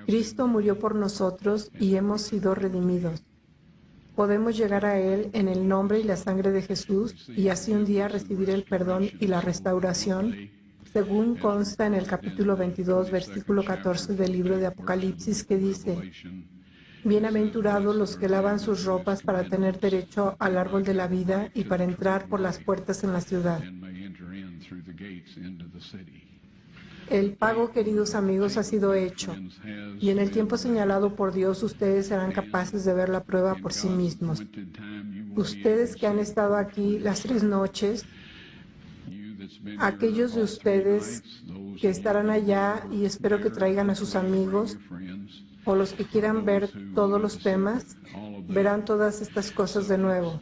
Cristo murió por nosotros y hemos sido redimidos. Podemos llegar a Él en el nombre y la sangre de Jesús y así un día recibir el perdón y la restauración, según consta en el capítulo 22, versículo 14 del libro de Apocalipsis, que dice: Bienaventurados los que lavan sus ropas para tener derecho al árbol de la vida y para entrar por las puertas en la ciudad. El pago, queridos amigos, ha sido hecho, y en el tiempo señalado por Dios ustedes serán capaces de ver la prueba por sí mismos. Ustedes que han estado aquí las 3 noches, aquellos de ustedes que estarán allá, y espero que traigan a sus amigos, o los que quieran ver todos los temas, verán todas estas cosas de nuevo.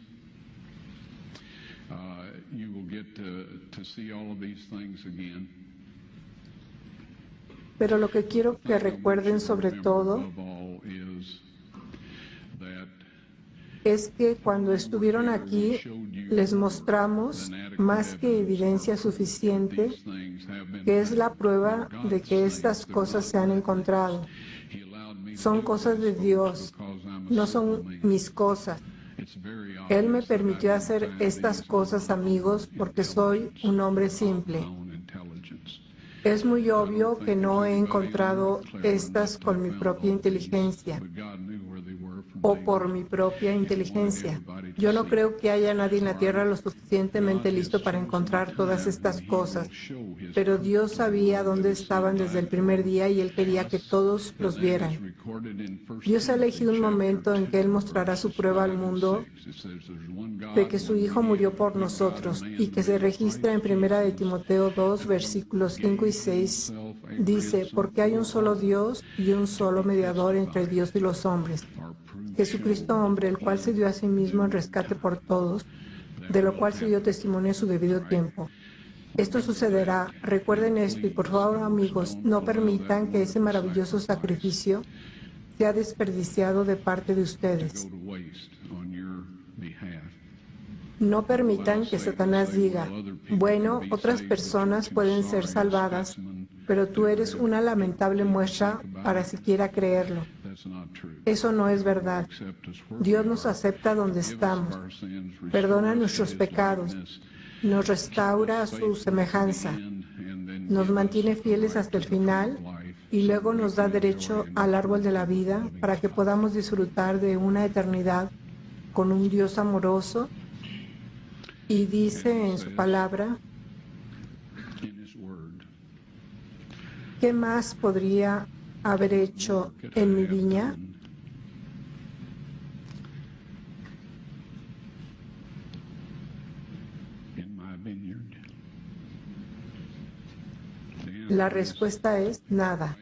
Pero lo que quiero que recuerden sobre todo es que cuando estuvieron aquí les mostramos más que evidencia suficiente que es la prueba de que estas cosas se han encontrado. Son cosas de Dios, no son mis cosas. Él me permitió hacer estas cosas, amigos, porque soy un hombre simple. Es muy obvio que no he encontrado estas con mi propia inteligencia o por mi propia inteligencia. Yo no creo que haya nadie en la tierra lo suficientemente listo para encontrar todas estas cosas, pero Dios sabía dónde estaban desde el primer día y Él quería que todos los vieran. Dios ha elegido un momento en que Él mostrará su prueba al mundo de que su Hijo murió por nosotros y que se registra en 1 de Timoteo 2, versículos 5 y 6. Dice: porque hay un solo Dios y un solo mediador entre Dios y los hombres, Jesucristo hombre, el cual se dio a sí mismo en rescate por todos, de lo cual se dio testimonio en su debido tiempo. Esto sucederá, recuerden esto, y por favor, amigos, no permitan que ese maravilloso sacrificio sea desperdiciado de parte de ustedes. No permitan que Satanás diga: bueno, otras personas pueden ser salvadas, pero tú eres una lamentable muestra para siquiera creerlo. Eso no es verdad. Dios nos acepta donde estamos, perdona nuestros pecados, nos restaura a su semejanza, nos mantiene fieles hasta el final y luego nos da derecho al árbol de la vida para que podamos disfrutar de una eternidad con un Dios amoroso. Y dice en su palabra: ¿qué más podría haber hecho en mi viña? La respuesta es nada.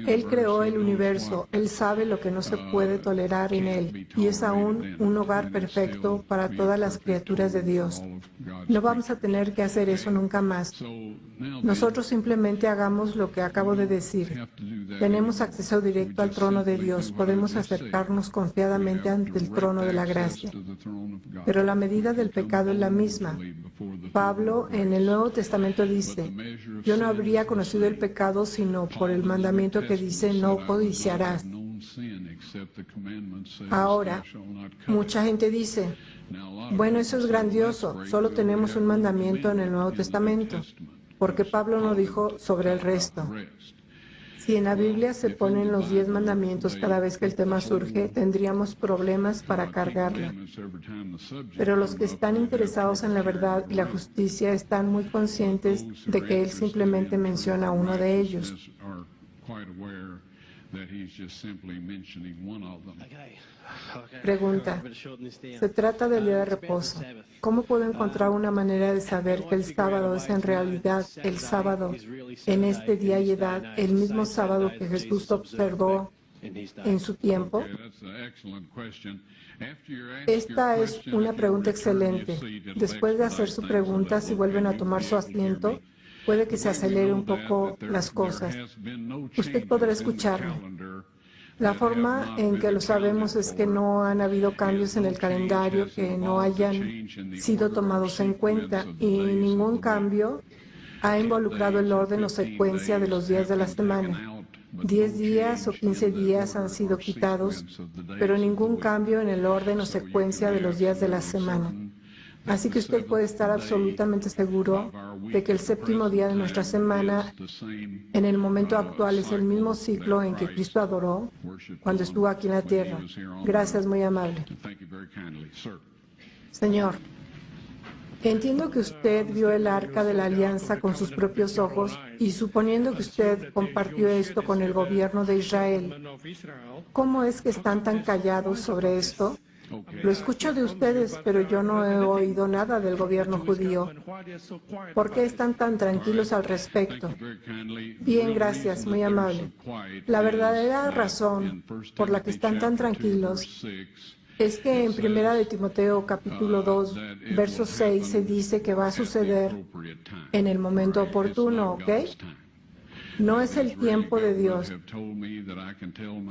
Él creó el universo, Él sabe lo que no se puede tolerar en Él, y es aún un hogar perfecto para todas las criaturas de Dios. No vamos a tener que hacer eso nunca más. Nosotros simplemente hagamos lo que acabo de decir. Tenemos acceso directo al trono de Dios, podemos acercarnos confiadamente ante el trono de la gracia. Pero la medida del pecado es la misma. Pablo en el Nuevo Testamento dice: yo no habría conocido el pecado sino por el mandamiento que dice: no codiciarás. Ahora, mucha gente dice: bueno, eso es grandioso, solo tenemos un mandamiento en el Nuevo Testamento, porque Pablo no dijo sobre el resto. Si en la Biblia se ponen los 10 mandamientos cada vez que el tema surge, tendríamos problemas para cargarla. Pero los que están interesados en la verdad y la justicia están muy conscientes de que él simplemente menciona uno de ellos. Pregunta: se trata del día de reposo. ¿Cómo puedo encontrar una manera de saber que el sábado es en realidad el sábado en este día y edad, el mismo sábado que Jesús observó en su tiempo? Esta es una pregunta excelente. Después de hacer su pregunta, si vuelven a tomar su asiento, puede que se acelere un poco las cosas. Usted podrá escucharme. La forma en que lo sabemos es que no han habido cambios en el calendario que no hayan sido tomados en cuenta, y ningún cambio ha involucrado el orden o secuencia de los días de la semana. 10 días o 15 días han sido quitados, pero ningún cambio en el orden o secuencia de los días de la semana. Así que usted puede estar absolutamente seguro de que el séptimo día de nuestra semana, en el momento actual, es el mismo ciclo en que Cristo adoró cuando estuvo aquí en la tierra. Gracias, muy amable. Señor, entiendo que usted vio el arca de la alianza con sus propios ojos y suponiendo que usted compartió esto con el gobierno de Israel, ¿cómo es que están tan callados sobre esto? Lo escucho de ustedes, pero yo no he oído nada del gobierno judío. ¿Por qué están tan tranquilos al respecto? Bien, gracias, muy amable. La verdadera razón por la que están tan tranquilos es que en 1 de Timoteo capítulo 2, verso 6 se dice que va a suceder en el momento oportuno, ¿ok? No es el tiempo de Dios.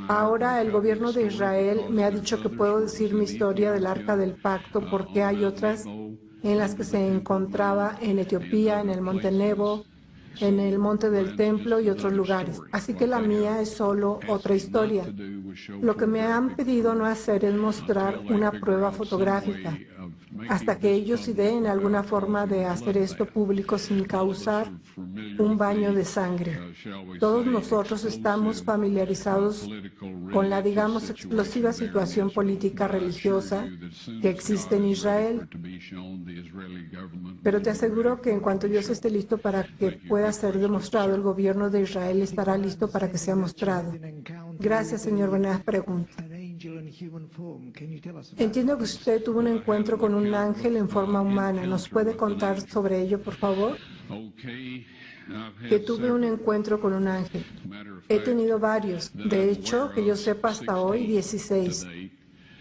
Ahora el gobierno de Israel me ha dicho que puedo decir mi historia del Arca del Pacto porque hay otras en las que se encontraba en Etiopía, en el Monte Nebo, en el Monte del Templo y otros lugares. Así que la mía es solo otra historia. Lo que me han pedido no hacer es mostrar una prueba fotográfica hasta que ellos ideen alguna forma de hacer esto público sin causar un baño de sangre. Todos nosotros estamos familiarizados con la, digamos, explosiva situación política religiosa que existe en Israel, pero te aseguro que en cuanto Dios esté listo para que pueda ser demostrado, el gobierno de Israel estará listo para que sea mostrado. Gracias, señor. Buenas preguntas. Entiendo que usted tuvo un encuentro con un ángel en forma humana. ¿Nos puede contar sobre ello, por favor? Que tuve un encuentro con un ángel. He tenido varios. De hecho, que yo sepa hasta hoy, 16.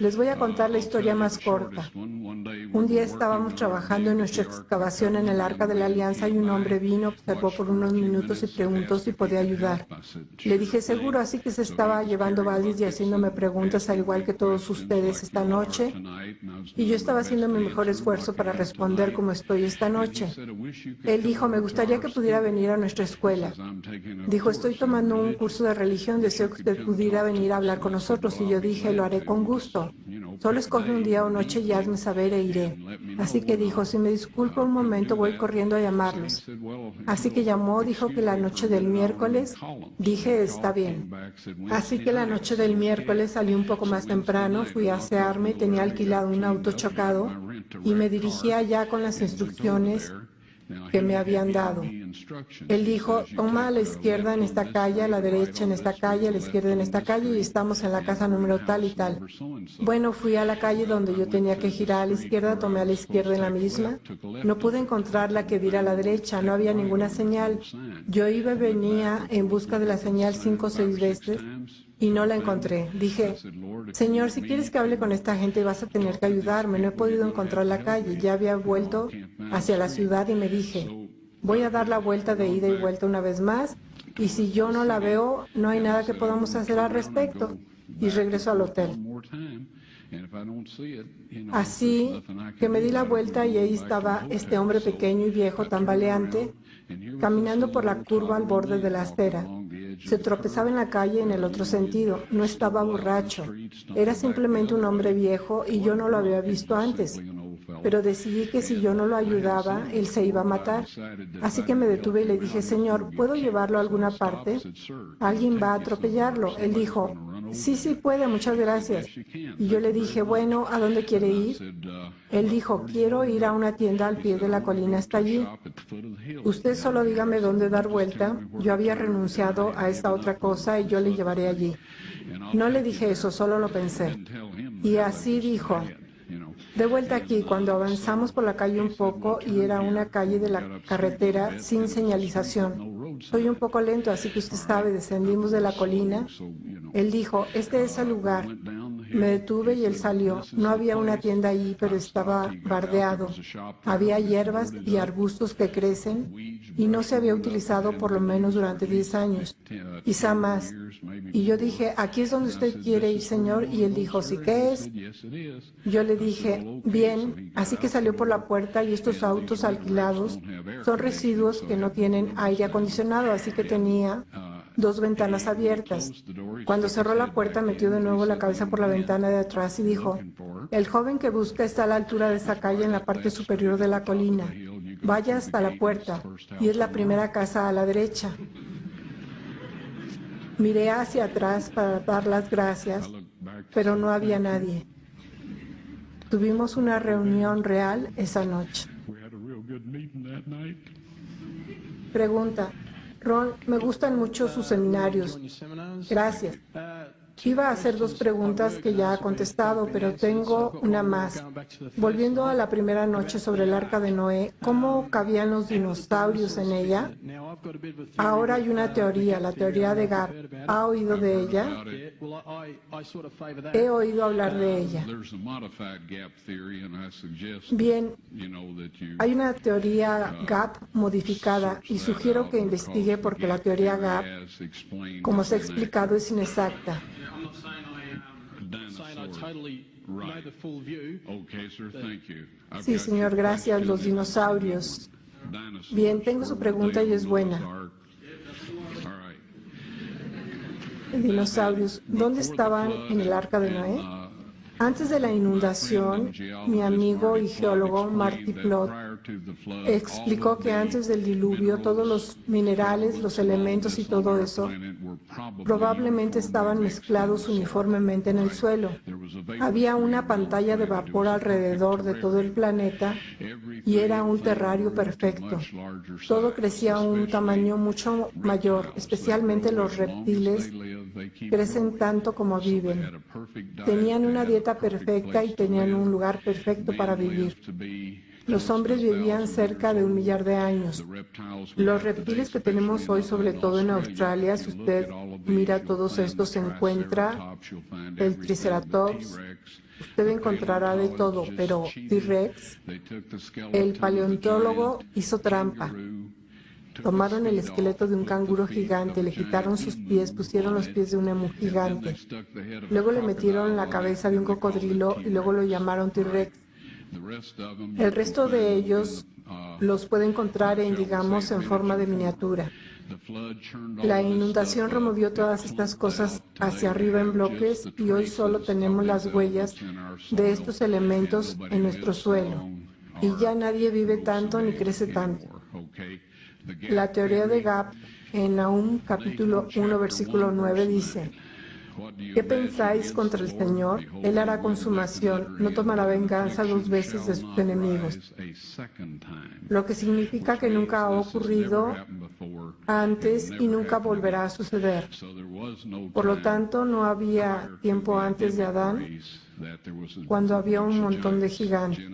Les voy a contar la historia más corta. Un día estábamos trabajando en nuestra excavación en el Arca de la Alianza y un hombre vino, observó por unos minutos y preguntó si podía ayudar. Le dije, seguro, así que se estaba llevando baldes y haciéndome preguntas al igual que todos ustedes esta noche. Y yo estaba haciendo mi mejor esfuerzo para responder como estoy esta noche. Él dijo, me gustaría que pudiera venir a nuestra escuela. Dijo, estoy tomando un curso de religión, deseo que usted pudiera venir a hablar con nosotros. Y yo dije, lo haré con gusto. Solo escoge un día o noche y hazme saber e iré. Así que dijo, si me disculpa un momento, voy corriendo a llamarlos. Así que llamó, dijo que la noche del miércoles, dije, está bien. Así que la noche del miércoles salí un poco más temprano, fui a asearme, tenía alquilado un auto chocado y me dirigí allá con las instrucciones que me habían dado. Él dijo, toma a la izquierda en esta calle, a la derecha en esta calle, a la izquierda en esta calle y estamos en la casa número tal y tal. Bueno, fui a la calle donde yo tenía que girar a la izquierda, tomé a la izquierda en la misma. No pude encontrar la que diera a la derecha, no había ninguna señal. Yo iba y venía en busca de la señal 5 o 6 veces y no la encontré. Dije, Señor, si quieres que hable con esta gente vas a tener que ayudarme. No he podido encontrar la calle. Ya había vuelto hacia la ciudad y me dije, voy a dar la vuelta de ida y vuelta una vez más y si yo no la veo, no hay nada que podamos hacer al respecto. Y regreso al hotel. Así que me di la vuelta y ahí estaba este hombre pequeño y viejo, tambaleante, caminando por la curva al borde de la acera. Se tropezaba en la calle en el otro sentido. No estaba borracho. Era simplemente un hombre viejo y yo no lo había visto antes. Pero decidí que si yo no lo ayudaba, él se iba a matar. Así que me detuve y le dije, Señor, ¿puedo llevarlo a alguna parte? Alguien va a atropellarlo. Él dijo, sí puede, muchas gracias. Y yo le dije, bueno, ¿a dónde quiere ir? Él dijo, quiero ir a una tienda al pie de la colina hasta allí. Usted solo dígame dónde dar vuelta. Yo había renunciado a esta otra cosa y yo le llevaré allí. No le dije eso, solo lo pensé. Y así dijo. De vuelta aquí, cuando avanzamos por la calle un poco y era una calle de la carretera sin señalización. Soy un poco lento, así que usted sabe, descendimos de la colina. Él dijo, este es el lugar. Me detuve y él salió. No había una tienda ahí, pero estaba bardeado. Había hierbas y arbustos que crecen y no se había utilizado por lo menos durante 10 años, quizá más. Y yo dije, aquí es donde usted quiere ir, señor. Y él dijo, ¿sí qué es? Yo le dije, bien. Así que salió por la puerta y estos autos alquilados son residuos que no tienen aire acondicionado, así que tenía 2 ventanas abiertas. Cuando cerró la puerta, metió de nuevo la cabeza por la ventana de atrás y dijo, el joven que busca está a la altura de esta calle en la parte superior de la colina. Vaya hasta la puerta y es la primera casa a la derecha. Miré hacia atrás para dar las gracias, pero no había nadie. Tuvimos una reunión real esa noche. Pregunta. Ron, me gustan mucho sus seminarios. Gracias. Iba a hacer 2 preguntas que ya ha contestado, pero tengo una más. Volviendo a la primera noche sobre el Arca de Noé, ¿cómo cabían los dinosaurios en ella? Ahora hay una teoría, la teoría de Gap. ¿Ha oído de ella? He oído hablar de ella. Bien, hay una teoría Gap modificada y sugiero que investigue porque la teoría Gap, como se ha explicado, es inexacta. Sí, señor, gracias. Los dinosaurios. Bien, tengo su pregunta y es buena. Dinosaurios, ¿dónde estaban en el Arca de Noé? Antes de la inundación, mi amigo y geólogo Marty Plott explicó que antes del diluvio todos los minerales, los elementos y todo eso probablemente estaban mezclados uniformemente en el suelo. Había una pantalla de vapor alrededor de todo el planeta y era un terrario perfecto. Todo crecía a un tamaño mucho mayor, especialmente los reptiles crecen tanto como viven. Tenían una dieta perfecta y tenían un lugar perfecto para vivir. Los hombres vivían cerca de 1 millar de años. Los reptiles que tenemos hoy, sobre todo en Australia, si usted mira todos estos, se encuentra el Triceratops. Usted encontrará de todo, pero T-Rex, el paleontólogo hizo trampa. Tomaron el esqueleto de un canguro gigante, le quitaron sus pies, pusieron los pies de un emú gigante. Luego le metieron la cabeza de un cocodrilo y luego lo llamaron T-Rex. El resto de ellos los puede encontrar digamos, en forma de miniatura. La inundación removió todas estas cosas hacia arriba en bloques y hoy solo tenemos las huellas de estos elementos en nuestro suelo. Y ya nadie vive tanto ni crece tanto. La teoría de Gap en Nahum capítulo 1 versículo 9 dice: ¿qué pensáis contra el Señor? Él hará consumación, no tomará venganza 2 veces de sus enemigos. Lo que significa que nunca ha ocurrido antes y nunca volverá a suceder. Por lo tanto, no había tiempo antes de Adán, cuando había un montón de gigantes.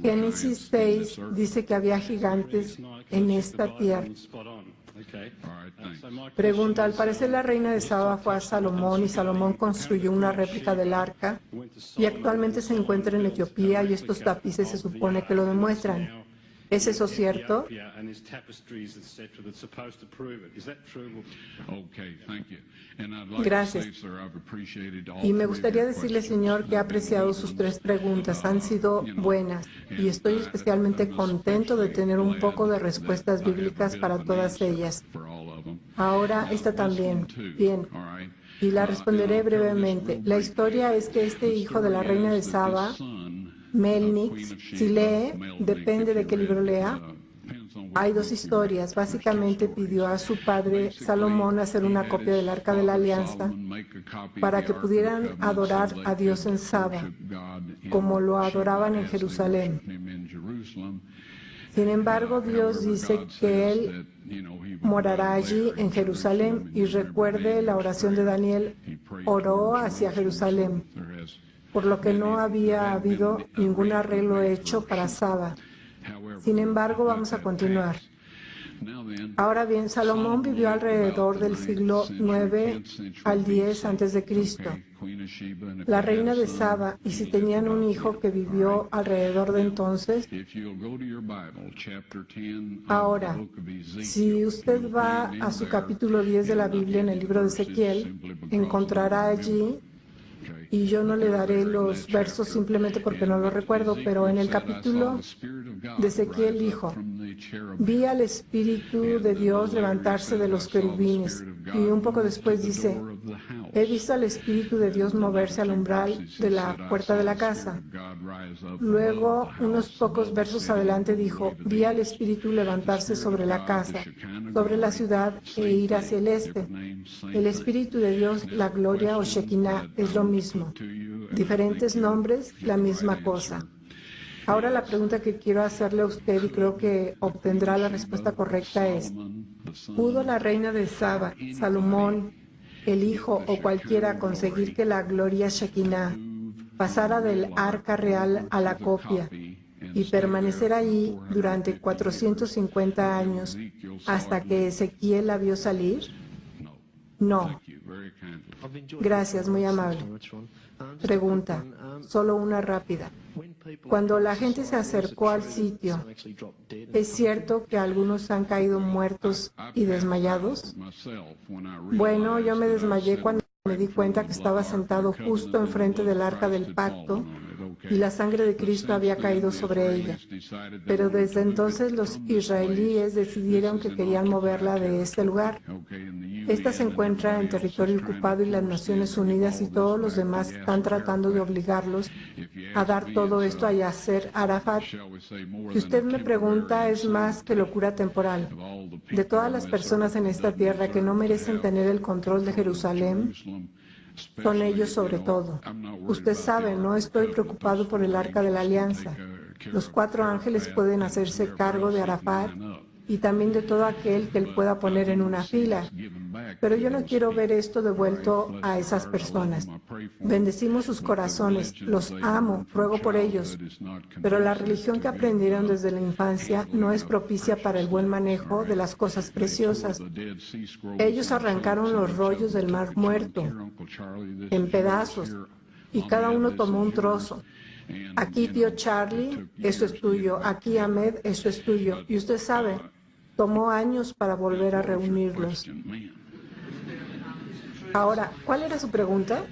Génesis 6 dice que había gigantes en esta tierra. Pregunta, al parecer la reina de Saba fue a Salomón y Salomón construyó una réplica del arca y actualmente se encuentra en Etiopía y estos tapices se supone que lo demuestran. ¿Es eso cierto? Gracias. Y me gustaría decirle, señor, que he apreciado sus 3 preguntas. Han sido buenas y estoy especialmente contento de tener un poco de respuestas bíblicas para todas ellas. Ahora, esta también. Bien. Y la responderé brevemente. La historia es que este hijo de la reina de Saba, Melnix, si lee, depende de qué libro lea, hay 2 historias. Básicamente pidió a su padre Salomón hacer una copia del Arca de la Alianza para que pudieran adorar a Dios en Saba, como lo adoraban en Jerusalén. Sin embargo, Dios dice que Él morará allí en Jerusalén y recuerde la oración de Daniel, oró hacia Jerusalén, por lo que no había habido ningún arreglo hecho para Saba. Sin embargo, vamos a continuar. Ahora bien, Salomón vivió alrededor del siglo 9 al 10 antes de Cristo. La reina de Saba, y si tenían un hijo que vivió alrededor de entonces. Ahora, si usted va a su capítulo 10 de la Biblia en el libro de Ezequiel, encontrará allí, y yo no le daré los versos simplemente porque no lo recuerdo, pero en el capítulo de Ezequiel dijo: vi al Espíritu de Dios levantarse de los querubines, y un poco después dice: he visto al Espíritu de Dios moverse al umbral de la puerta de la casa. Luego, unos pocos versos adelante dijo: vi al Espíritu levantarse sobre la casa, sobre la ciudad, e ir hacia el este. El Espíritu de Dios, la gloria o Shekinah, es lo mismo. Diferentes nombres, la misma cosa. Ahora la pregunta que quiero hacerle a usted, y creo que obtendrá la respuesta correcta, es: ¿pudo la reina de Saba, Salomón, el hijo o cualquiera conseguir que la gloria Shekinah pasara del arca real a la copia y permanecer ahí durante 450 años hasta que Ezequiel la vio salir? No. Gracias, muy amable. Pregunta, solo una rápida. Cuando la gente se acercó al sitio, ¿es cierto que algunos han caído muertos y desmayados? Bueno, yo me desmayé cuando me di cuenta que estaba sentado justo enfrente del arca del pacto y la sangre de Cristo había caído sobre ella. Pero desde entonces los israelíes decidieron que querían moverla de este lugar. Esta se encuentra en territorio ocupado y las Naciones Unidas y todos los demás están tratando de obligarlos a dar todo esto a Yasser Arafat. Si usted me pregunta, es más que locura temporal. De todas las personas en esta tierra que no merecen tener el control de Jerusalén, son ellos sobre todo. Usted sabe, no estoy preocupado por el Arca de la Alianza. Los 4 ángeles pueden hacerse cargo de Arafat y también de todo aquel que él pueda poner en una fila. Pero yo no quiero ver esto devuelto a esas personas. Bendecimos sus corazones, los amo, ruego por ellos. Pero la religión que aprendieron desde la infancia no es propicia para el buen manejo de las cosas preciosas. Ellos arrancaron los rollos del Mar Muerto en pedazos y cada uno tomó un trozo. Aquí, tío Charlie, eso es tuyo. Aquí, Ahmed, eso es tuyo. Y usted sabe, tomó años para volver a reunirlos. Ahora, ¿cuál era su pregunta?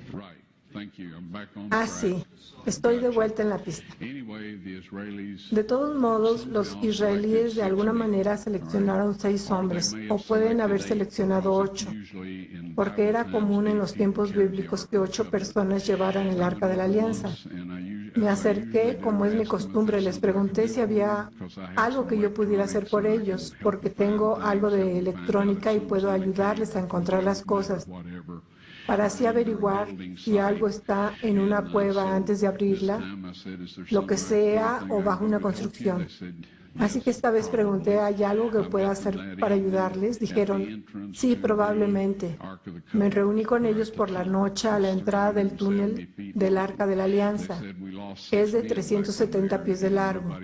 Sí, estoy de vuelta en la pista. De todos modos, los israelíes de alguna manera seleccionaron 6 hombres, o pueden haber seleccionado 8, porque era común en los tiempos bíblicos que 8 personas llevaran el Arca de la Alianza. Me acerqué, como es mi costumbre, les pregunté si había algo que yo pudiera hacer por ellos, porque tengo algo de electrónica y puedo ayudarles a encontrar las cosas, para así averiguar si algo está en una cueva antes de abrirla, lo que sea, o bajo una construcción. Así que esta vez pregunté: ¿hay algo que pueda hacer para ayudarles? Dijeron: sí, probablemente. Me reuní con ellos por la noche a la entrada del túnel del Arca de la Alianza. Es de 370 pies de largo.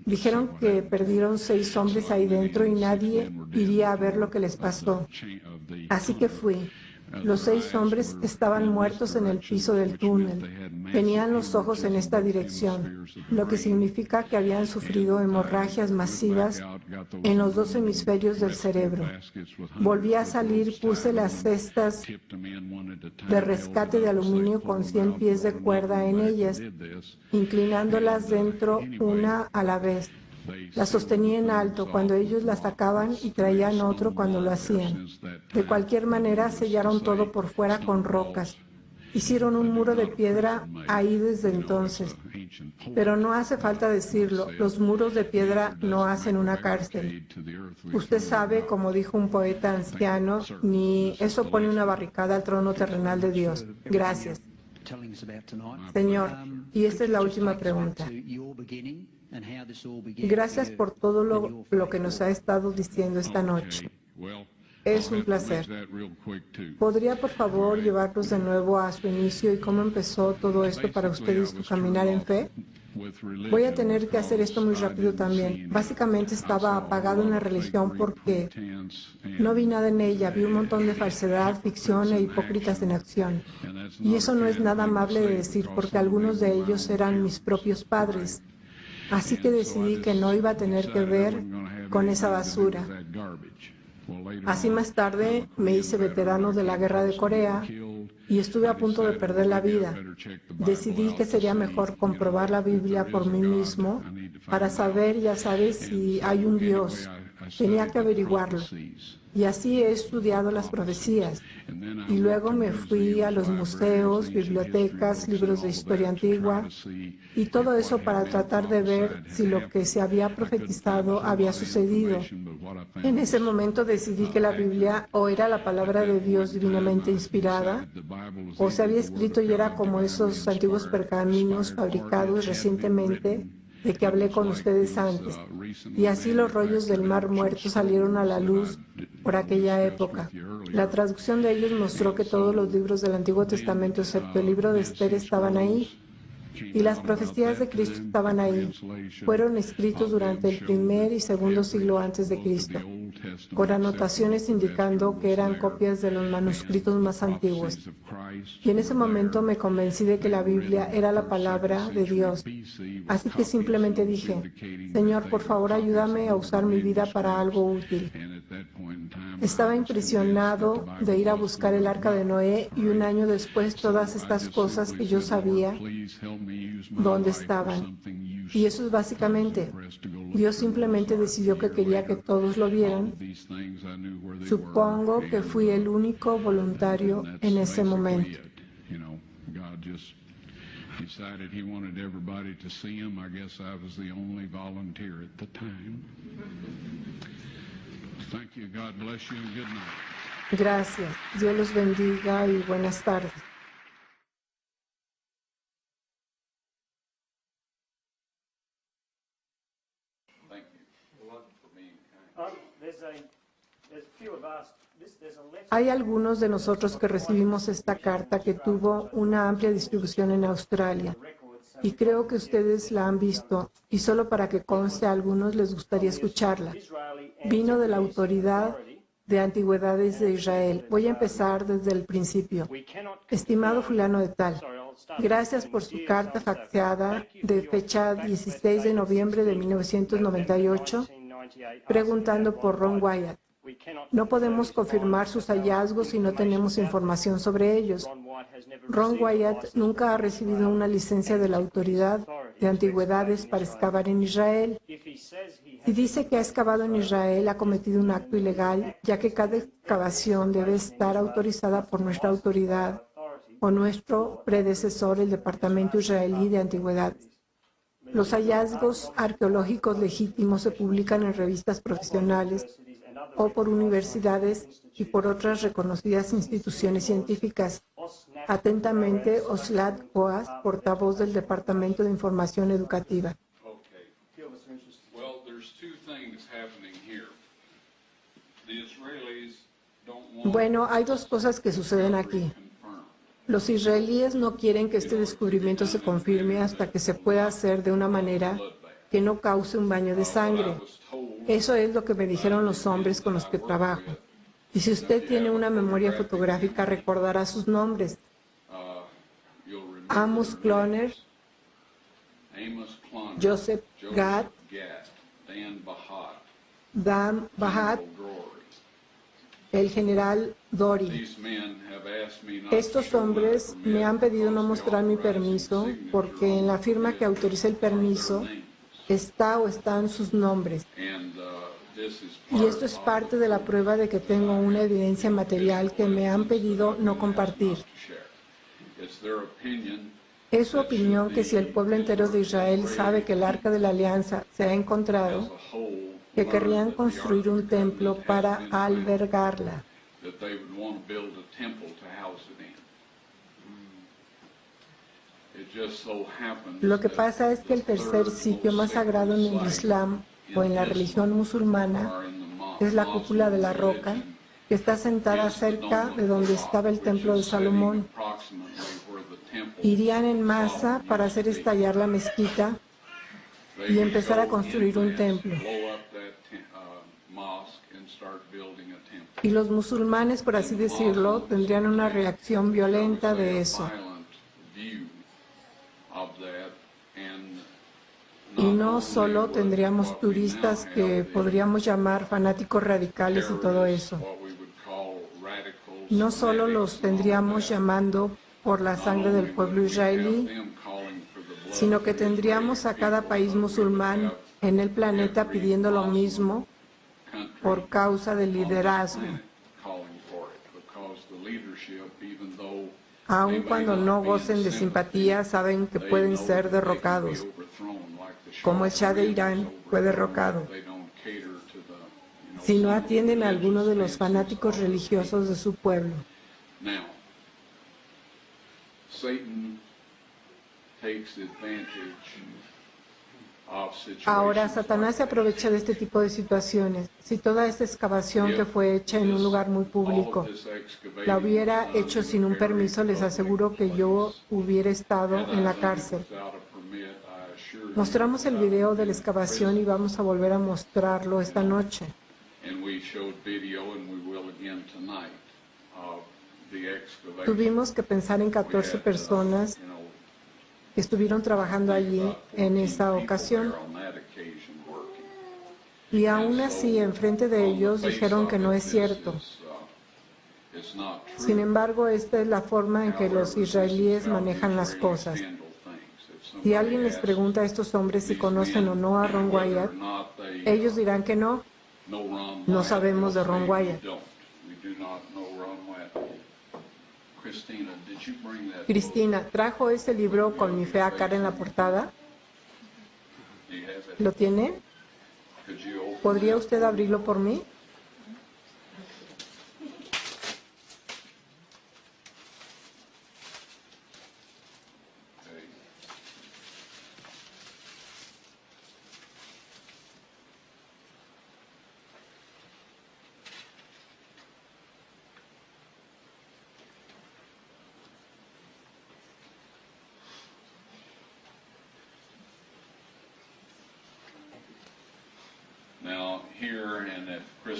Dijeron que perdieron 6 hombres ahí dentro y nadie iría a ver lo que les pasó. Así que fui. Los 6 hombres estaban muertos en el piso del túnel. Tenían los ojos en esta dirección, lo que significa que habían sufrido hemorragias masivas en los 2 hemisferios del cerebro. Volví a salir, puse las cestas de rescate de aluminio con 100 pies de cuerda en ellas, inclinándolas dentro una a la vez. Las sostenía en alto cuando ellos las sacaban y traían otro cuando lo hacían. De cualquier manera, sellaron todo por fuera con rocas. Hicieron un muro de piedra ahí desde entonces. Pero no hace falta decirlo, los muros de piedra no hacen una cárcel. Usted sabe, como dijo un poeta anciano, ni eso pone una barricada al trono terrenal de Dios. Gracias. Señor, y esta es la última pregunta. Gracias por todo lo que nos ha estado diciendo esta noche. Es un placer. ¿Podría, por favor, llevarnos de nuevo a su inicio y cómo empezó todo esto para usted y su caminar en fe? Voy a tener que hacer esto muy rápido también. Básicamente estaba apagado en la religión porque no vi nada en ella. Vi un montón de falsedad, ficción e hipócritas en acción. Y eso no es nada amable de decir porque algunos de ellos eran mis propios padres. Así que decidí que no iba a tener que ver con esa basura. Así más tarde me hice veterano de la Guerra de Corea y estuve a punto de perder la vida. Decidí que sería mejor comprobar la Biblia por mí mismo para saber, ya sabes, si hay un Dios. Tenía que averiguarlo. Y así he estudiado las profecías. Y luego me fui a los museos, bibliotecas, libros de historia antigua y todo eso para tratar de ver si lo que se había profetizado había sucedido. En ese momento decidí que la Biblia o era la palabra de Dios divinamente inspirada o se había escrito y era como esos antiguos pergaminos fabricados recientemente de que hablé con ustedes antes. Y así los rollos del Mar Muerto salieron a la luz por aquella época. La traducción de ellos mostró que todos los libros del Antiguo Testamento, excepto el libro de Esther, estaban ahí. Y las profecías de Cristo estaban ahí. Fueron escritos durante el primer y segundo siglo antes de Cristo, con anotaciones indicando que eran copias de los manuscritos más antiguos. Y en ese momento me convencí de que la Biblia era la palabra de Dios. Así que simplemente dije, Señor, por favor, ayúdame a usar mi vida para algo útil. Estaba impresionado de ir a buscar el arca de Noé y un año después todas estas cosas que yo sabía dónde estaban. Y eso es básicamente, Dios simplemente decidió que quería que todos lo vieran. Supongo que fui el único voluntario en ese momento. Gracias. Dios los bendiga y buenas tardes. Hay algunos de nosotros que recibimos esta carta que tuvo una amplia distribución en Australia y creo que ustedes la han visto y solo para que conste a algunos les gustaría escucharla. Vino de la Autoridad de Antigüedades de Israel. Voy a empezar desde el principio. Estimado fulano de tal, gracias por su carta faxeada de fecha 16 de noviembre de 1998 preguntando por Ron Wyatt. No podemos confirmar sus hallazgos si no tenemos información sobre ellos. Ron Wyatt nunca ha recibido una licencia de la Autoridad de Antigüedades para excavar en Israel. Si dice que ha excavado en Israel, ha cometido un acto ilegal, ya que cada excavación debe estar autorizada por nuestra autoridad o nuestro predecesor, el Departamento Israelí de Antigüedades. Los hallazgos arqueológicos legítimos se publican en revistas profesionales o por universidades y por otras reconocidas instituciones científicas. Atentamente, Oslat Boaz, portavoz del Departamento de Información Educativa. Bueno, hay dos cosas que suceden aquí. Los israelíes no quieren que este descubrimiento se confirme hasta que se pueda hacer de una manera que no cause un baño de sangre. Eso es lo que me dijeron los hombres con los que trabajo. Y si usted tiene una memoria fotográfica, recordará sus nombres. Amos Kloner, Joseph Gad, Dan Bahat, el general Dory. Estos hombres me han pedido no mostrar mi permiso porque en la firma que autoriza el permiso está o están sus nombres. Y esto es parte de la prueba de que tengo una evidencia material que me han pedido no compartir. Es su opinión que si el pueblo entero de Israel sabe que el Arca de la Alianza se ha encontrado, que querrían construir un templo para albergarla. Lo que pasa es que el tercer sitio más sagrado en el Islam o en la religión musulmana es la cúpula de la roca, que está sentada cerca de donde estaba el templo de Salomón. Irían en masa para hacer estallar la mezquita y empezar a construir un templo. Y los musulmanes, por así decirlo, tendrían una reacción violenta de eso. Y no solo tendríamos turistas que podríamos llamar fanáticos radicales y todo eso. No solo los tendríamos llamando por la sangre del pueblo israelí, sino que tendríamos a cada país musulmán en el planeta pidiendo lo mismo por causa del liderazgo. Aun cuando no gocen de simpatía, saben que pueden ser derrocados, como el Shah de Irán fue derrocado, si no atienden a alguno de los fanáticos religiosos de su pueblo. Ahora, Satanás se aprovecha de este tipo de situaciones. Si toda esta excavación que fue hecha en un lugar muy público la hubiera hecho sin un permiso, les aseguro que yo hubiera estado en la cárcel. Mostramos el video de la excavación y vamos a volver a mostrarlo esta noche. Tuvimos que pensar en 14 personas que estuvieron trabajando allí en esa ocasión. Y aún así, enfrente de ellos dijeron que no es cierto. Sin embargo, esta es la forma en que los israelíes manejan las cosas. Si alguien les pregunta a estos hombres si conocen o no a Ron Wyatt, ellos dirán que no. No sabemos de Ron Wyatt. Cristina, ¿trajo ese libro con mi fea cara en la portada? ¿Lo tiene? ¿Podría usted abrirlo por mí?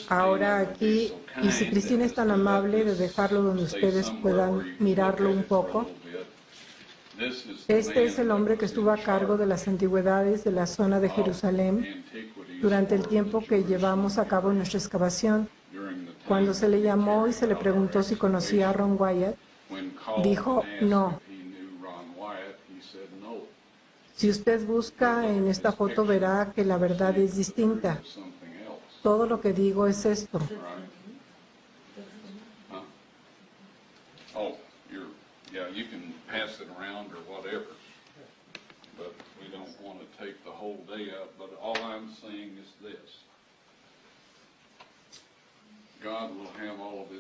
Ahora aquí, y si Cristina es tan amable de dejarlo donde ustedes puedan mirarlo un poco, este es el hombre que estuvo a cargo de las antigüedades de la zona de Jerusalén durante el tiempo que llevamos a cabo nuestra excavación. Cuando se le llamó y se le preguntó si conocía a Ron Wyatt, dijo no. Si usted busca en esta foto verá que la verdad es distinta. Todo lo que digo es esto.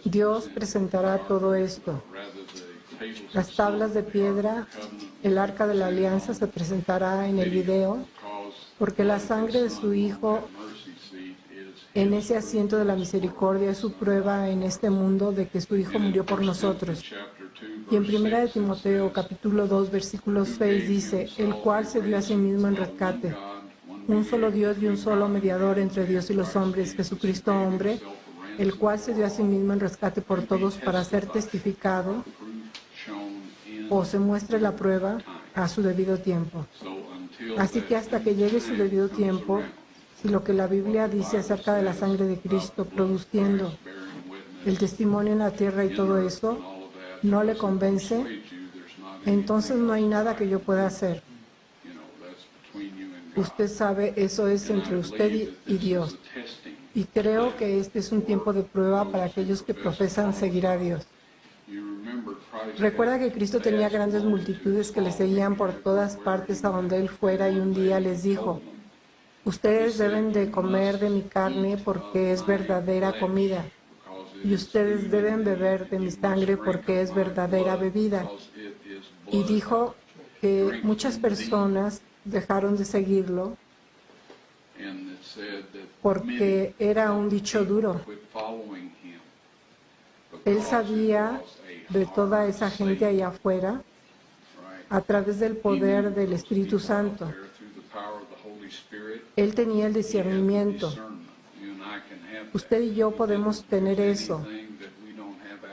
Dios presentará todo esto. Las tablas de piedra, el arca de la alianza se presentará en el video, porque la sangre de su Hijo en ese asiento de la misericordia es su prueba en este mundo de que su Hijo murió por nosotros. Y en 1 de Timoteo, capítulo 2, versículo 6, dice, el cual se dio a sí mismo en rescate. Un solo Dios y un solo mediador entre Dios y los hombres, Jesucristo hombre, el cual se dio a sí mismo en rescate por todos para ser testificado o se muestre la prueba a su debido tiempo. Así que hasta que llegue su debido tiempo, si lo que la Biblia dice acerca de la sangre de Cristo produciendo el testimonio en la tierra y todo eso no le convence, entonces no hay nada que yo pueda hacer. Usted sabe, eso es entre usted y Dios. Y creo que este es un tiempo de prueba para aquellos que profesan seguir a Dios. Recuerda que Cristo tenía grandes multitudes que le seguían por todas partes a donde Él fuera y un día les dijo, ustedes deben de comer de mi carne porque es verdadera comida y ustedes deben beber de mi sangre porque es verdadera bebida. Y dijo que muchas personas dejaron de seguirlo porque era un dicho duro. Él sabía de toda esa gente allá afuera a través del poder del Espíritu Santo. Él tenía el discernimiento. Usted y yo podemos tener eso.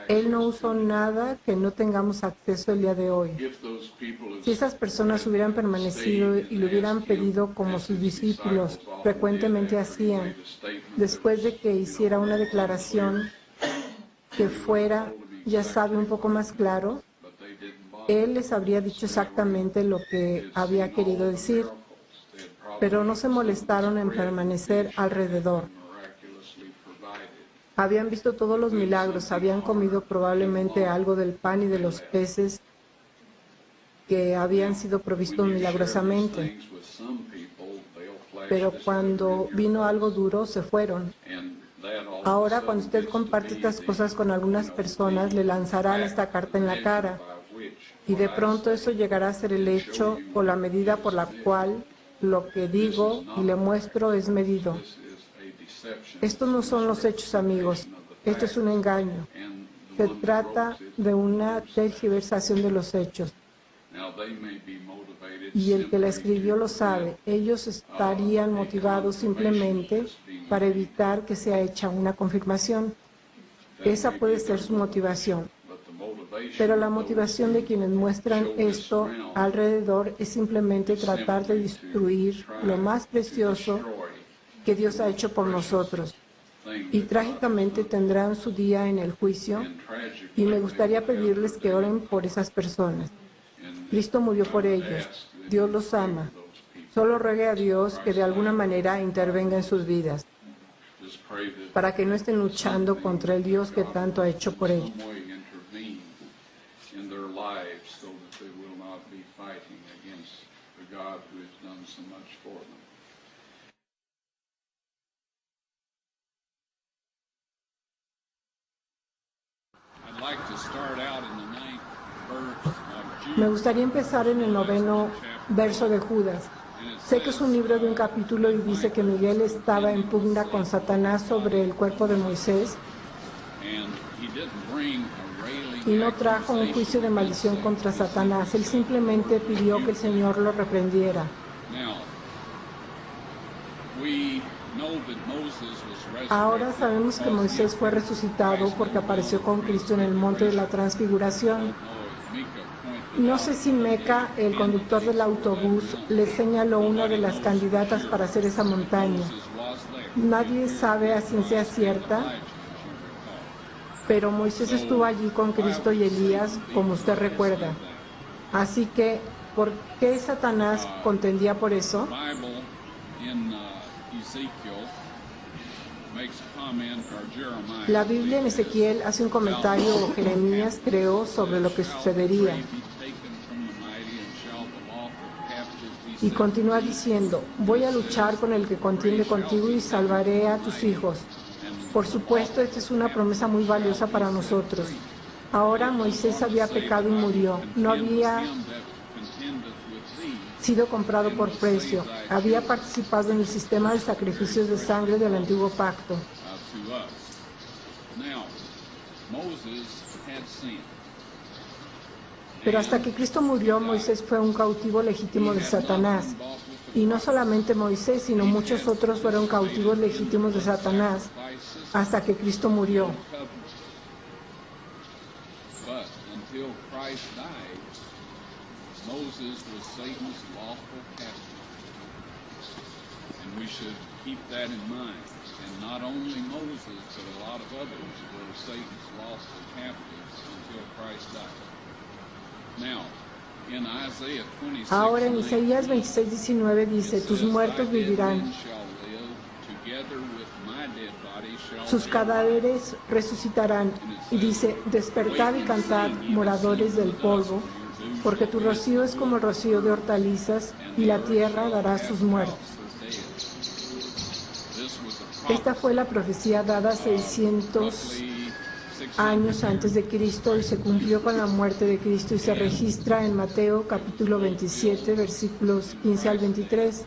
Él no usó nada que no tengamos acceso el día de hoy. Si esas personas hubieran permanecido y lo hubieran pedido como sus discípulos frecuentemente hacían, después de que hiciera una declaración que fuera, ya sabe, un poco más claro, Él les habría dicho exactamente lo que había querido decir, pero no se molestaron en permanecer alrededor. Habían visto todos los milagros, habían comido probablemente algo del pan y de los peces que habían sido provistos milagrosamente. Pero cuando vino algo duro, se fueron. Ahora, cuando usted comparte estas cosas con algunas personas, le lanzarán esta carta en la cara. Y de pronto eso llegará a ser el hecho o la medida por la cual lo que digo y le muestro es medido. Estos no son los hechos, amigos. Esto es un engaño. Se trata de una tergiversación de los hechos. Y el que la escribió lo sabe. Ellos estarían motivados simplemente para evitar que sea hecha una confirmación. Esa puede ser su motivación. Pero la motivación de quienes muestran esto alrededor es simplemente tratar de destruir lo más precioso que Dios ha hecho por nosotros. Y trágicamente tendrán su día en el juicio, y me gustaría pedirles que oren por esas personas. Cristo murió por ellos. Dios los ama. Solo ruegue a Dios que de alguna manera intervenga en sus vidas, para que no estén luchando contra el Dios que tanto ha hecho por ellos. Me gustaría empezar en el 9º verso de Judas. Sé que es un libro de un capítulo y dice que Miguel estaba en pugna con Satanás sobre el cuerpo de Moisés y no trajo un juicio de maldición contra Satanás. Él simplemente pidió que el Señor lo reprendiera. Ahora sabemos que Moisés fue resucitado porque apareció con Cristo en el monte de la Transfiguración. No sé si Meca, el conductor del autobús, le señaló una de las candidatas para hacer esa montaña. Nadie sabe a ciencia cierta, pero Moisés estuvo allí con Cristo y Elías, como usted recuerda. Así que, ¿por qué Satanás contendía por eso? La Biblia en Ezequiel hace un comentario, o Jeremías creó, sobre lo que sucedería. Y continúa diciendo, voy a luchar con el que contiende contigo y salvaré a tus hijos. Por supuesto, esta es una promesa muy valiosa para nosotros. Ahora Moisés había pecado y murió. No había sido comprado por precio. Había participado en el sistema de sacrificios de sangre del antiguo pacto. Pero hasta que Cristo murió, Moisés fue un cautivo legítimo de Satanás. Y no solamente Moisés, sino muchos otros fueron cautivos legítimos de Satanás hasta que Cristo murió. Ahora en Isaías 26:19 dice, tus muertos vivirán, sus cadáveres resucitarán. Y dice, despertad y cantad, moradores del polvo, porque tu rocío es como el rocío de hortalizas, y la tierra dará sus muertos. Esta fue la profecía dada 600 años antes de Cristo y se cumplió con la muerte de Cristo y se registra en Mateo capítulo 27 versículos 15 al 23.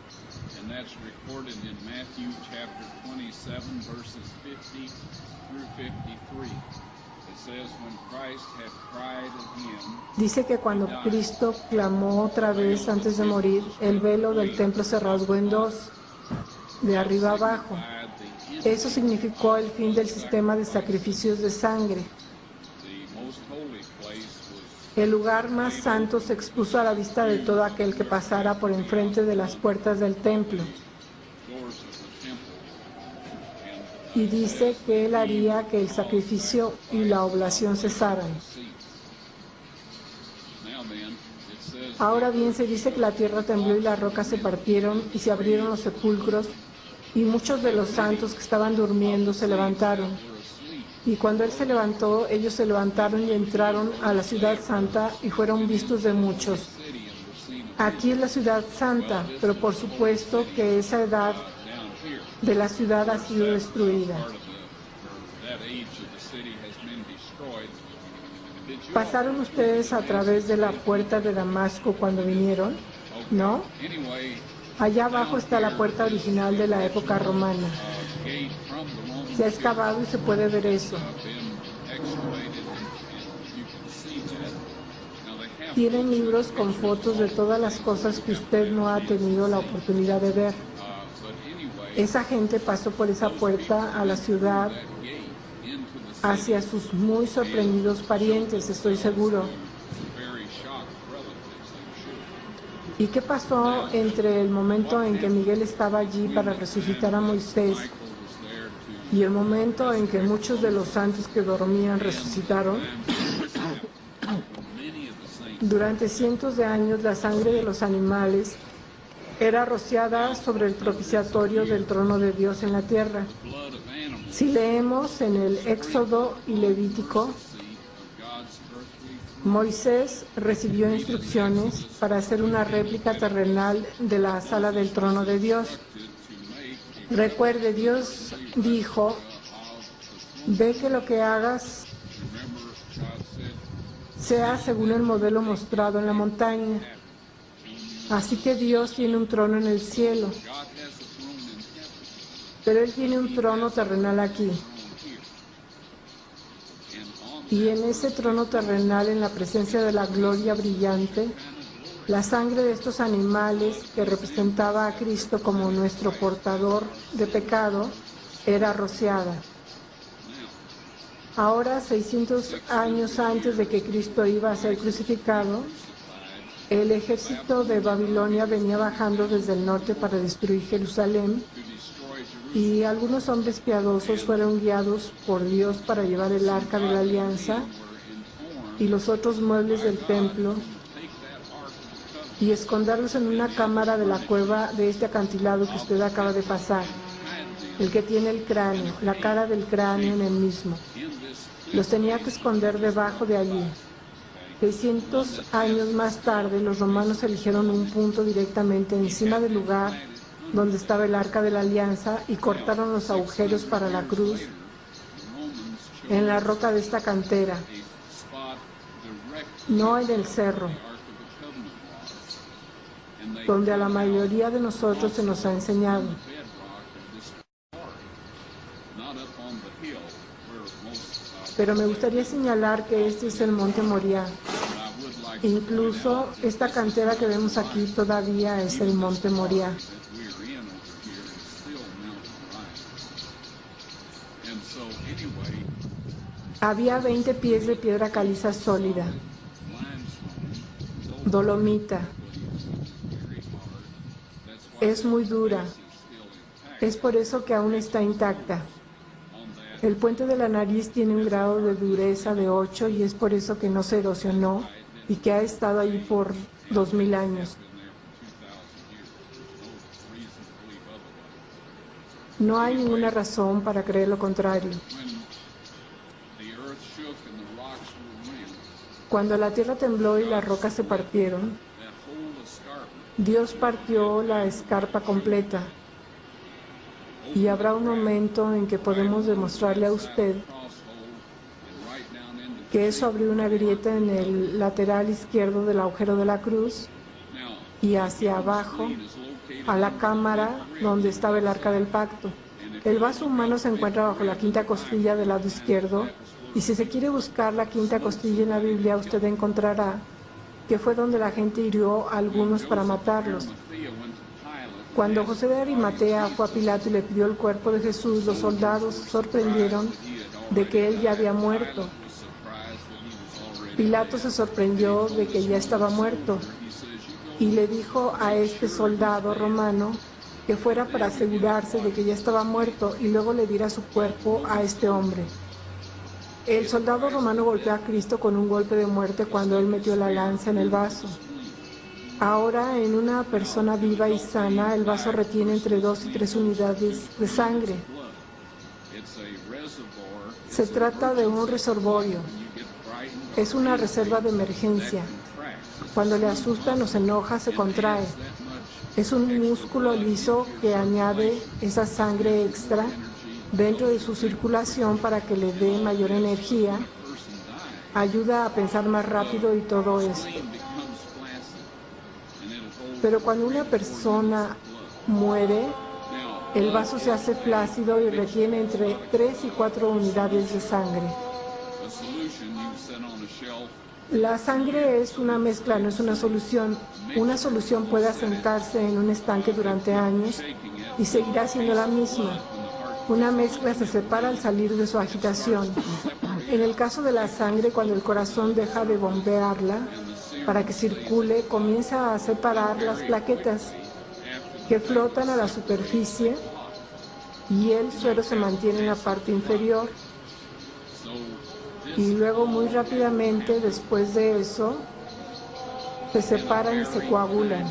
Dice que cuando Cristo clamó otra vez antes de morir, el velo del templo se rasgó en dos, de arriba abajo. Eso significó el fin del sistema de sacrificios de sangre. El lugar más santo se expuso a la vista de todo aquel que pasara por enfrente de las puertas del templo. Y dice que él haría que el sacrificio y la oblación cesaran. Ahora bien, se dice que la tierra tembló y las rocas se partieron y se abrieron los sepulcros, y muchos de los santos que estaban durmiendo se levantaron. Y cuando él se levantó, ellos se levantaron y entraron a la ciudad santa y fueron vistos de muchos. Aquí es la ciudad santa, pero por supuesto que esa edad de la ciudad ha sido destruida. ¿Pasaron ustedes a través de la puerta de Damasco cuando vinieron? ¿No? Allá abajo está la puerta original de la época romana. Se ha excavado y se puede ver eso. Tienen libros con fotos de todas las cosas que usted no ha tenido la oportunidad de ver. Esa gente pasó por esa puerta a la ciudad hacia sus muy sorprendidos parientes, estoy seguro. ¿Y qué pasó entre el momento en que Miguel estaba allí para resucitar a Moisés y el momento en que muchos de los santos que dormían resucitaron? Durante cientos de años la sangre de los animales era rociada sobre el propiciatorio del trono de Dios en la tierra. Si leemos en el Éxodo y Levítico, Moisés recibió instrucciones para hacer una réplica terrenal de la sala del trono de Dios. Recuerde, Dios dijo, ve que lo que hagas sea según el modelo mostrado en la montaña. Así que Dios tiene un trono en el cielo, pero Él tiene un trono terrenal aquí. Y en ese trono terrenal, en la presencia de la gloria brillante, la sangre de estos animales, que representaba a Cristo como nuestro portador de pecado, era rociada. Ahora, 600 años antes de que Cristo iba a ser crucificado, el ejército de Babilonia venía bajando desde el norte para destruir Jerusalén, y algunos hombres piadosos fueron guiados por Dios para llevar el arca de la alianza y los otros muebles del templo y esconderlos en una cámara de la cueva de este acantilado que usted acaba de pasar, el que tiene el cráneo, la cara del cráneo en el mismo. Los tenía que esconder debajo de allí. 600 años más tarde, los romanos eligieron un punto directamente encima del lugar donde estaba el arca de la alianza y cortaron los agujeros para la cruz en la roca de esta cantera, no en el cerro, donde a la mayoría de nosotros se nos ha enseñado. Pero me gustaría señalar que este es el monte Moriah. Incluso esta cantera que vemos aquí todavía es el monte Moriah. Había 20 pies de piedra caliza sólida, dolomita. Es muy dura. Es por eso que aún está intacta. El puente de la nariz tiene un grado de dureza de 8 y es por eso que no se erosionó y que ha estado ahí por 2000 años. No hay ninguna razón para creer lo contrario. Cuando la tierra tembló y las rocas se partieron, Dios partió la escarpa completa. Y habrá un momento en que podemos demostrarle a usted que eso abrió una grieta en el lateral izquierdo del agujero de la cruz y hacia abajo a la cámara donde estaba el arca del pacto. El vaso humano se encuentra bajo la quinta costilla del lado izquierdo Y si se quiere buscar la quinta costilla en la Biblia, usted encontrará que fue donde la gente hirió a algunos para matarlos. Cuando José de Arimatea fue a Pilato y le pidió el cuerpo de Jesús, los soldados se sorprendieron de que él ya había muerto. Pilato se sorprendió de que ya estaba muerto y le dijo a este soldado romano que fuera para asegurarse de que ya estaba muerto y luego le diera su cuerpo a este hombre. El soldado romano golpeó a Cristo con un golpe de muerte cuando él metió la lanza en el vaso. Ahora, en una persona viva y sana, el vaso retiene entre 2 y 3 unidades de sangre. Se trata de un reservorio. Es una reserva de emergencia. Cuando le asusta o se enoja, se contrae. Es un músculo liso que añade esa sangre extra dentro de su circulación para que le dé mayor energía, ayuda a pensar más rápido y todo esto. Pero cuando una persona muere, el vaso se hace flácido y retiene entre 3 y 4 unidades de sangre. La sangre es una mezcla, no es una solución. Una solución puede asentarse en un estanque durante años y seguirá siendo la misma. Una mezcla se separa al salir de su agitación. En el caso de la sangre, cuando el corazón deja de bombearla para que circule, comienza a separar las plaquetas que flotan a la superficie y el suero se mantiene en la parte inferior. Y luego muy rápidamente, después de eso, se separan y se coagulan.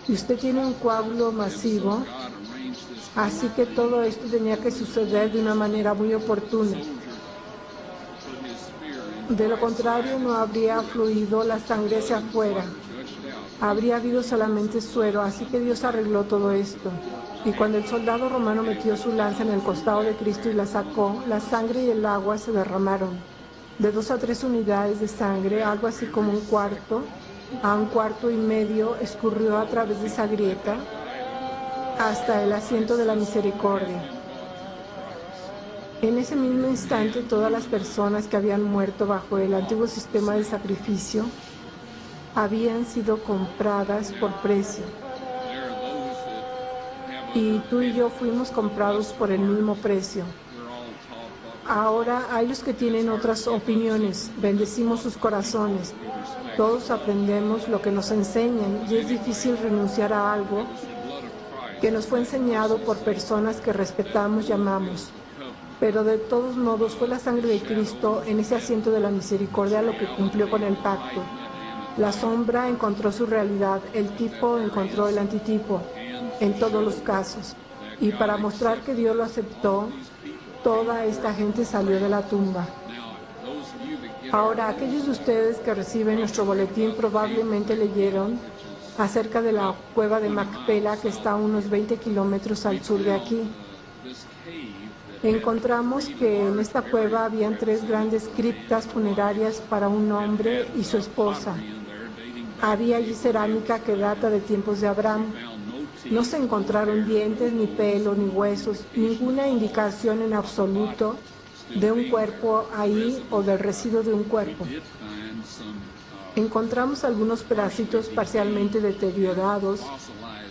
Y usted tiene un coágulo masivo, así que todo esto tenía que suceder de una manera muy oportuna. De lo contrario, no habría fluido la sangre hacia afuera. Habría habido solamente suero, así que Dios arregló todo esto. Y cuando el soldado romano metió su lanza en el costado de Cristo y la sacó, la sangre y el agua se derramaron. De 2 a 3 unidades de sangre, algo así como un cuarto a un cuarto y medio, escurrió a través de esa grieta hasta el asiento de la misericordia. En ese mismo instante, todas las personas que habían muerto bajo el antiguo sistema de sacrificio habían sido compradas por precio. Y tú y yo fuimos comprados por el mismo precio. Ahora hay los que tienen otras opiniones. Bendecimos sus corazones. Todos aprendemos lo que nos enseñan y es difícil renunciar a algo que nos fue enseñado por personas que respetamos y amamos. Pero de todos modos fue la sangre de Cristo en ese asiento de la misericordia lo que cumplió con el pacto. La sombra encontró su realidad, el tipo encontró el antitipo en todos los casos. Y para mostrar que Dios lo aceptó, toda esta gente salió de la tumba. Ahora, aquellos de ustedes que reciben nuestro boletín probablemente leyeron acerca de la cueva de Macpela, que está a unos 20 kilómetros al sur de aquí. Encontramos que en esta cueva habían 3 grandes criptas funerarias para un hombre y su esposa. Había allí cerámica que data de tiempos de Abraham. No se encontraron dientes, ni pelo, ni huesos, ninguna indicación en absoluto de un cuerpo ahí o del residuo de un cuerpo. Encontramos algunos pedacitos parcialmente deteriorados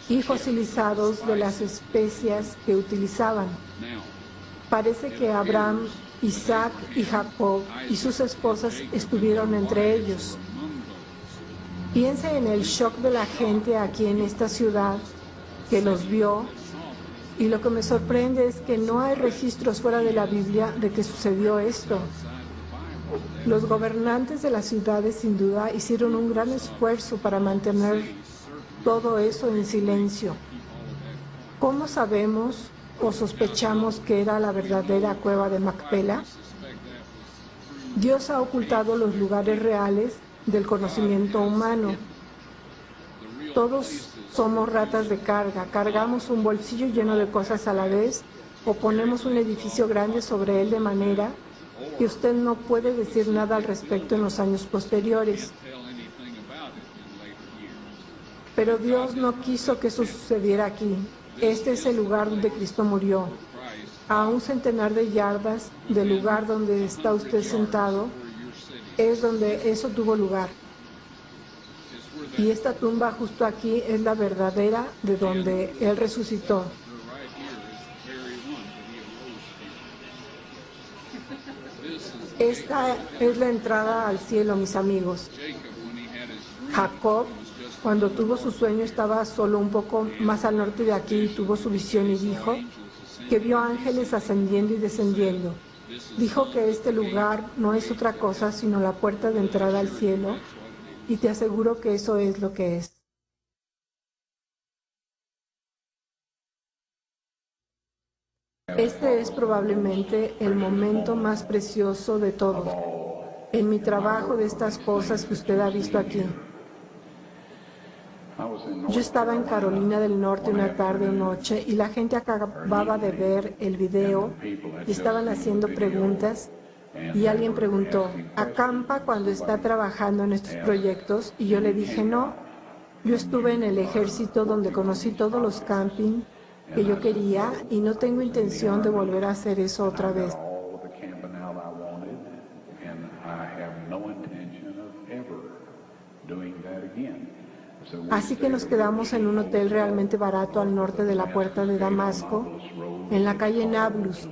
y fosilizados de las especias que utilizaban. Parece que Abraham, Isaac y Jacob y sus esposas estuvieron entre ellos. Piense en el shock de la gente aquí en esta ciudad que los vio, y lo que me sorprende es que no hay registros fuera de la Biblia de que sucedió esto. Los gobernantes de las ciudades sin duda hicieron un gran esfuerzo para mantener todo eso en silencio. ¿Cómo sabemos o sospechamos que era la verdadera cueva de Macpela? Dios ha ocultado los lugares reales del conocimiento humano. Todos somos ratas de carga, cargamos un bolsillo lleno de cosas a la vez o ponemos un edificio grande sobre él de manera que usted no puede decir nada al respecto en los años posteriores. Pero Dios no quiso que eso sucediera aquí. Este es el lugar donde Cristo murió. A un centenar de yardas del lugar donde está usted sentado, es donde eso tuvo lugar. Y esta tumba justo aquí es la verdadera de donde Él resucitó. Esta es la entrada al cielo, mis amigos. Jacob, cuando tuvo su sueño, estaba solo un poco más al norte de aquí y tuvo su visión y dijo que vio ángeles ascendiendo y descendiendo. Dijo que este lugar no es otra cosa sino la puerta de entrada al cielo, y te aseguro que eso es lo que es. Este es probablemente el momento más precioso de todos, en mi trabajo de estas cosas que usted ha visto aquí. Yo estaba en Carolina del Norte una tarde o noche y la gente acababa de ver el video y estaban haciendo preguntas y alguien preguntó, ¿acampa cuando está trabajando en estos proyectos? Y yo le dije, no, yo estuve en el ejército donde conocí todos los camping que yo quería y no tengo intención de volver a hacer eso otra vez. Así que nos quedamos en un hotel realmente barato al norte de la puerta de Damasco, en la calle Nablus.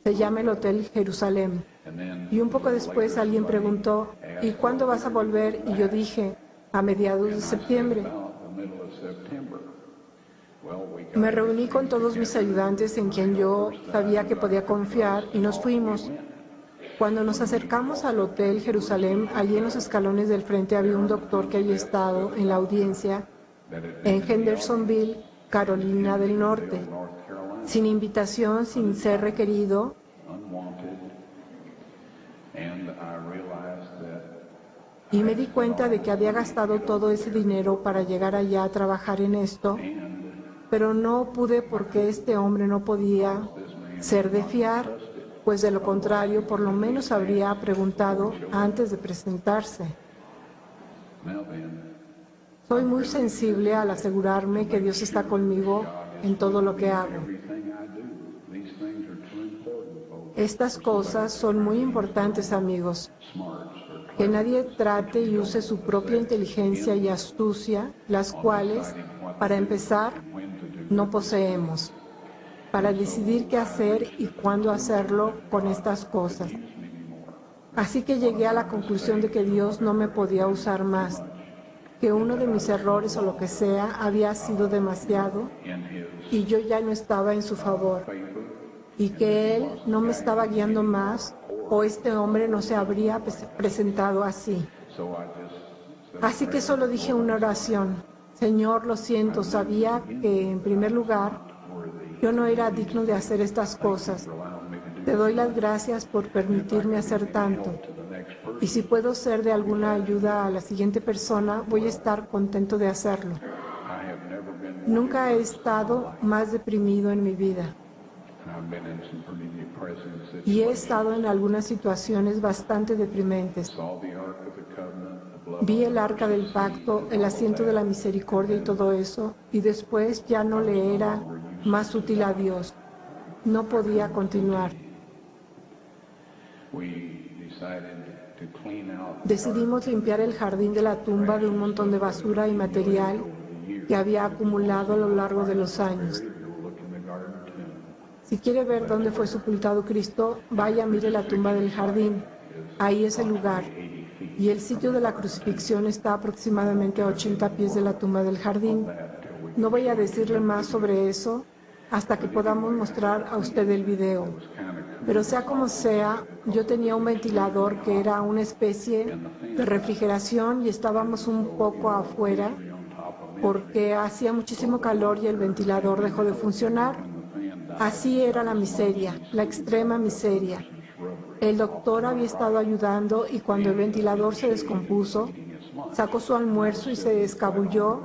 Se llama el Hotel Jerusalén. Y un poco después alguien preguntó, ¿y cuándo vas a volver? Y yo dije, a mediados de septiembre. Me reuní con todos mis ayudantes en quien yo sabía que podía confiar y nos fuimos. Cuando nos acercamos al Hotel Jerusalén, allí en los escalones del frente había un doctor que había estado en la audiencia en Hendersonville, Carolina del Norte, sin invitación, sin ser requerido. Y me di cuenta de que había gastado todo ese dinero para llegar allá a trabajar en esto, pero no pude porque este hombre no podía ser de fiar, pues de lo contrario, por lo menos habría preguntado antes de presentarse. Soy muy sensible al asegurarme que Dios está conmigo en todo lo que hago. Estas cosas son muy importantes, amigos. Que nadie trate y use su propia inteligencia y astucia, las cuales, para empezar, no poseemos, para decidir qué hacer y cuándo hacerlo con estas cosas. Así que llegué a la conclusión de que Dios no me podía usar más, que uno de mis errores o lo que sea había sido demasiado y yo ya no estaba en su favor, y que Él no me estaba guiando más o este hombre no se habría presentado así. Así que solo dije una oración. Señor, lo siento, sabía que en primer lugar yo no era digno de hacer estas cosas. Te doy las gracias por permitirme hacer tanto. Y si puedo ser de alguna ayuda a la siguiente persona, voy a estar contento de hacerlo. Nunca he estado más deprimido en mi vida. Y he estado en algunas situaciones bastante deprimentes. Vi el arca del pacto, el asiento de la misericordia y todo eso, y después ya no le era más útil a Dios. No podía continuar. Decidimos limpiar el jardín de la tumba de un montón de basura y material que había acumulado a lo largo de los años. Si quiere ver dónde fue sepultado Cristo, vaya, mire la tumba del jardín. Ahí es el lugar. Y el sitio de la crucifixión está aproximadamente a 80 pies de la tumba del jardín. No voy a decirle más sobre eso hasta que podamos mostrar a usted el video. Pero sea como sea, yo tenía un ventilador que era una especie de refrigeración y estábamos un poco afuera porque hacía muchísimo calor y el ventilador dejó de funcionar. Así era la miseria, la extrema miseria. El doctor había estado ayudando y cuando el ventilador se descompuso, sacó su almuerzo y se escabulló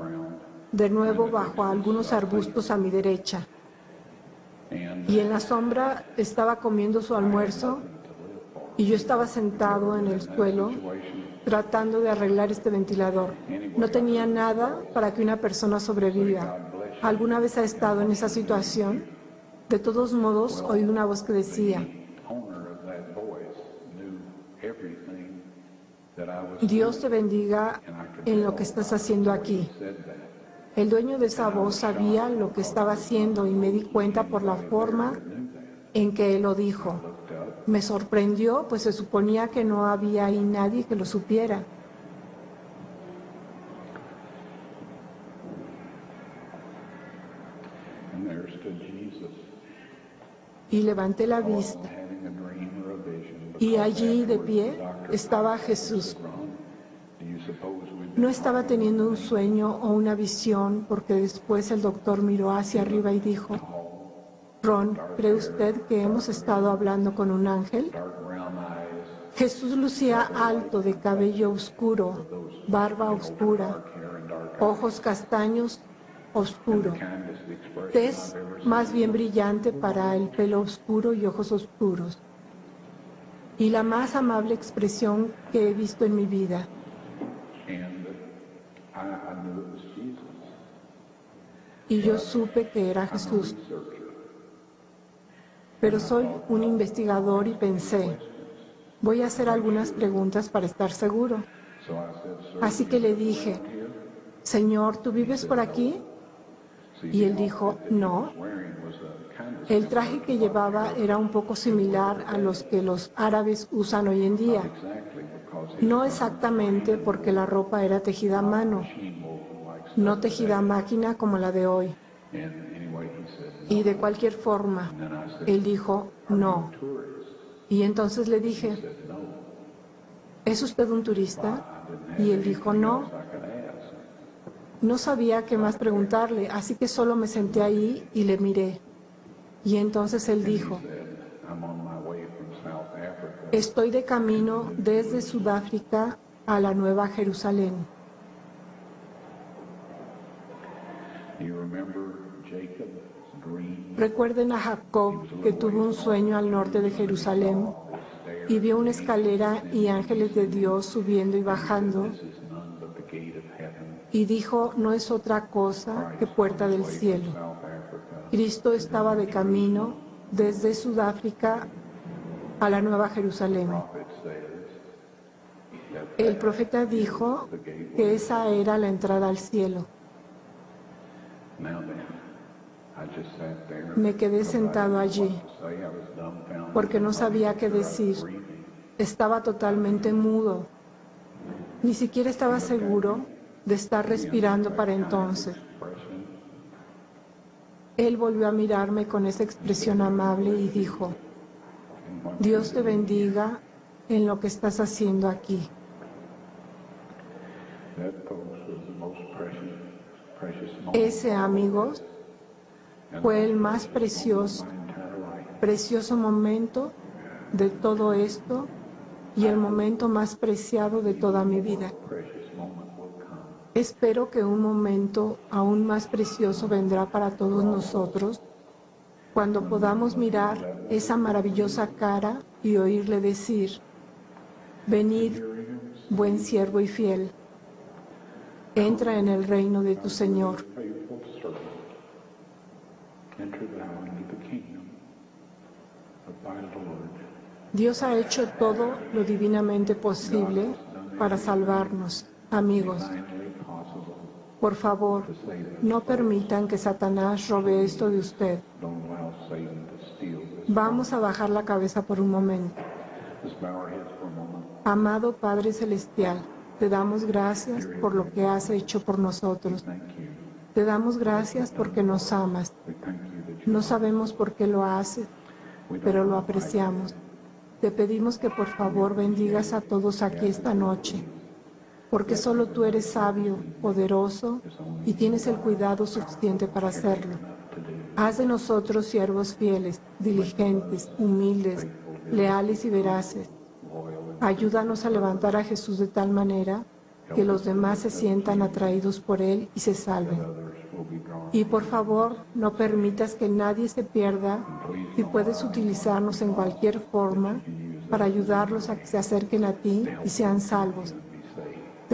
de nuevo bajo algunos arbustos a mi derecha. Y en la sombra estaba comiendo su almuerzo y yo estaba sentado en el suelo tratando de arreglar este ventilador. No tenía nada para que una persona sobreviva. ¿Alguna vez ha estado en esa situación? De todos modos, oí una voz que decía, Dios te bendiga en lo que estás haciendo aquí. El dueño de esa voz sabía lo que estaba haciendo y me di cuenta por la forma en que él lo dijo. Me sorprendió, pues se suponía que no había ahí nadie que lo supiera. Y levanté la vista, y allí de pie estaba Jesús. No estaba teniendo un sueño o una visión, porque después el doctor miró hacia arriba y dijo, Ron, ¿cree usted que hemos estado hablando con un ángel? Jesús lucía alto, de cabello oscuro, barba oscura, ojos castaños oscuro, tez más bien brillante para el pelo oscuro y ojos oscuros, y la más amable expresión que he visto en mi vida. Y yo supe que era Jesús. Pero soy un investigador y pensé, voy a hacer algunas preguntas para estar seguro. Así que le dije, Señor, ¿tú vives por aquí? Y él dijo, no. El traje que llevaba era un poco similar a los que los árabes usan hoy en día. No exactamente, porque la ropa era tejida a mano, no tejida a máquina como la de hoy. Y de cualquier forma, él dijo, no. Y entonces le dije, ¿es usted un turista? Y él dijo, no. No sabía qué más preguntarle, así que solo me senté ahí y le miré. Y entonces él dijo, estoy de camino desde Sudáfrica a la Nueva Jerusalén. Recuerden a Jacob, que tuvo un sueño al norte de Jerusalén y vio una escalera y ángeles de Dios subiendo y bajando, y dijo, no es otra cosa que puerta del cielo. Cristo estaba de camino desde Sudáfrica a la Nueva Jerusalén. El profeta dijo que esa era la entrada al cielo. Me quedé sentado allí porque no sabía qué decir. Estaba totalmente mudo. Ni siquiera estaba seguro de estar respirando para entonces. Él volvió a mirarme con esa expresión amable y dijo, Dios te bendiga en lo que estás haciendo aquí. Ese, amigos, fue el más precioso momento de todo esto y el momento más preciado de toda mi vida. Espero que un momento aún más precioso vendrá para todos nosotros cuando podamos mirar esa maravillosa cara y oírle decir, venid, buen siervo y fiel, entra en el reino de tu Señor. Dios ha hecho todo lo divinamente posible para salvarnos, amigos. Por favor, no permitan que Satanás robe esto de usted. Vamos a bajar la cabeza por un momento. Amado Padre Celestial, te damos gracias por lo que has hecho por nosotros. Te damos gracias porque nos amas. No sabemos por qué lo haces, pero lo apreciamos. Te pedimos que por favor bendigas a todos aquí esta noche, porque solo tú eres sabio, poderoso y tienes el cuidado suficiente para hacerlo. Haz de nosotros siervos fieles, diligentes, humildes, leales y veraces. Ayúdanos a levantar a Jesús de tal manera que los demás se sientan atraídos por Él y se salven. Y por favor, no permitas que nadie se pierda y puedes utilizarnos en cualquier forma para ayudarlos a que se acerquen a ti y sean salvos.